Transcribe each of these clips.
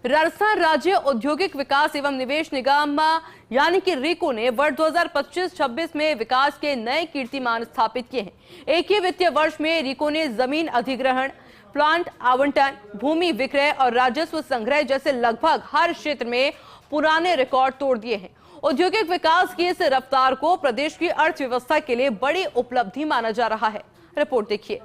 राजस्थान राज्य औद्योगिक विकास एवं निवेश निगम यानी कि रीको ने वर्ष 2025-26 में विकास के नए कीर्तिमान स्थापित किए हैं। एक ही वित्तीय वर्ष में रीको ने जमीन अधिग्रहण, प्लांट आवंटन, भूमि विक्रय और राजस्व संग्रह जैसे लगभग हर क्षेत्र में पुराने रिकॉर्ड तोड़ दिए हैं। औद्योगिक विकास की इस रफ्तार को प्रदेश की अर्थव्यवस्था के लिए बड़ी उपलब्धि माना जा रहा है। रिपोर्ट देखिए।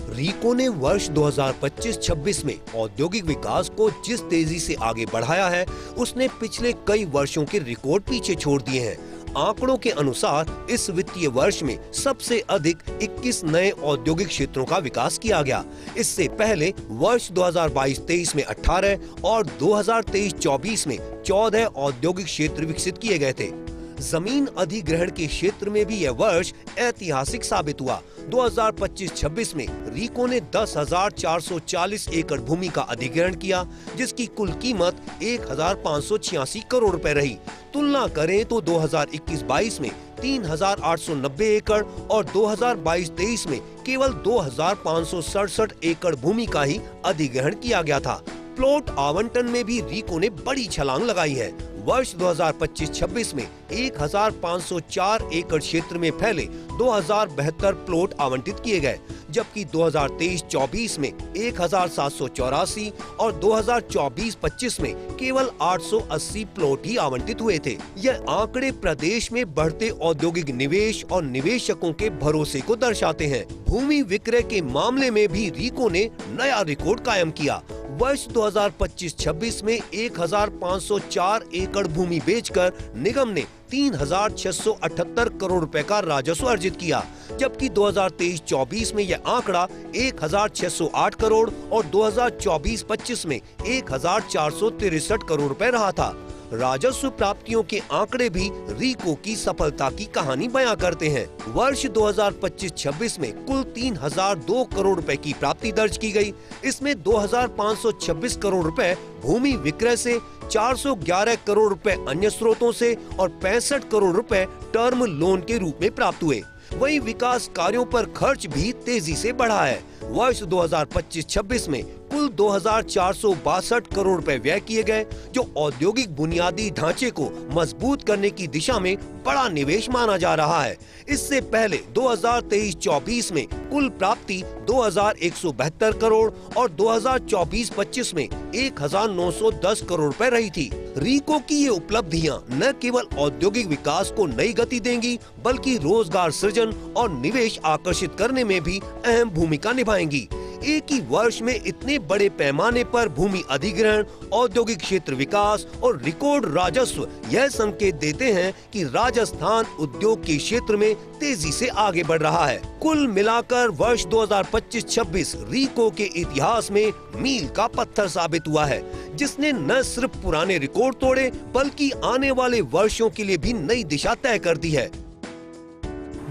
रीको ने वर्ष 2025-26 में औद्योगिक विकास को जिस तेजी से आगे बढ़ाया है, उसने पिछले कई वर्षों के रिकॉर्ड पीछे छोड़ दिए हैं। आंकड़ों के अनुसार इस वित्तीय वर्ष में सबसे अधिक 21 नए औद्योगिक क्षेत्रों का विकास किया गया। इससे पहले वर्ष 2022-23 में 18 और 2023-24 में 14 औद्योगिक क्षेत्र विकसित किए गए थे। जमीन अधिग्रहण के क्षेत्र में भी यह वर्ष ऐतिहासिक साबित हुआ। 2025-26 में रीको ने 10,440 एकड़ भूमि का अधिग्रहण किया, जिसकी कुल कीमत 1,586 करोड़ रुपए रही। तुलना करें तो 2021-22 में 3,890 एकड़ और 2022-23 में केवल 2,567 एकड़ भूमि का ही अधिग्रहण किया गया था। प्लॉट आवंटन में भी रीको ने बड़ी छलांग लगाई है। वर्ष 2025-26 में 1,504 एकड़ क्षेत्र में फैले 2,072 प्लॉट आवंटित किए गए, जबकि 2023-24 में 1,784 और 2024-25 में केवल 880 प्लॉट ही आवंटित हुए थे। यह आंकड़े प्रदेश में बढ़ते औद्योगिक निवेश और निवेशकों के भरोसे को दर्शाते हैं। भूमि विक्रय के मामले में भी रीको ने नया रिकॉर्ड कायम किया। वर्ष 2025-26 में 1,504 एकड़ भूमि बेचकर निगम ने 3,678 करोड़ रुपए का राजस्व अर्जित किया, जबकि 2023-24 में यह आंकड़ा 1,608 करोड़ और 2024-25 में 1,463 करोड़ रुपए रहा था। राजस्व प्राप्तियों के आंकड़े भी रीको की सफलता की कहानी बयां करते हैं। वर्ष 2025-26 में कुल 3,002 करोड़ रुपए की प्राप्ति दर्ज की गई। इसमें 2,526 करोड़ रुपए भूमि विक्रय से, 411 करोड़ रुपए अन्य स्रोतों से और 65 करोड़ रुपए टर्म लोन के रूप में प्राप्त हुए। वहीं विकास कार्यों पर खर्च भी तेजी से बढ़ा है। वर्ष 2025-26 में कुल 2,462 करोड़ रुपए व्यय किए गए, जो औद्योगिक बुनियादी ढांचे को मजबूत करने की दिशा में बड़ा निवेश माना जा रहा है। इससे पहले 2023-24 में कुल प्राप्ति 2,172 करोड़ और 2024-25 में 1,910 करोड़ रुपए रही थी। रीको की ये उपलब्धियां न केवल औद्योगिक विकास को नई गति देंगी, बल्कि रोजगार सृजन और निवेश आकर्षित करने में भी अहम भूमिका निभाएंगी। एक ही वर्ष में इतने बड़े पैमाने पर भूमि अधिग्रहण, औद्योगिक क्षेत्र विकास और रिकॉर्ड राजस्व यह संकेत देते हैं कि राजस्थान उद्योग के क्षेत्र में तेजी से आगे बढ़ रहा है। कुल मिलाकर वर्ष 2025-26 रीको के इतिहास में मील का पत्थर साबित हुआ है, जिसने न सिर्फ पुराने रिकॉर्ड तोड़े, बल्कि आने वाले वर्षों के लिए भी नई दिशा तय कर दी है।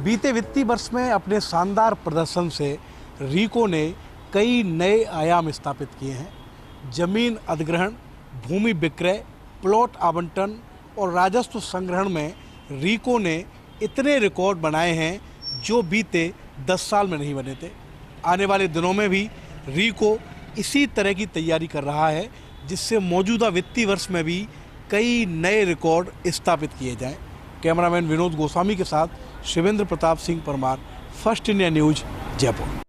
बीते वित्तीय वर्ष में अपने शानदार प्रदर्शन से रीको ने कई नए आयाम स्थापित किए हैं। जमीन अधिग्रहण, भूमि विक्रय, प्लॉट आवंटन और राजस्व संग्रहण में रीको ने इतने रिकॉर्ड बनाए हैं जो बीते 10 साल में नहीं बने थे। आने वाले दिनों में भी रीको इसी तरह की तैयारी कर रहा है, जिससे मौजूदा वित्तीय वर्ष में भी कई नए रिकॉर्ड स्थापित किए जाएं। कैमरामैन विनोद गोस्वामी के साथ Shivendra Pratap Singh Parmar, first India news, Jaipur.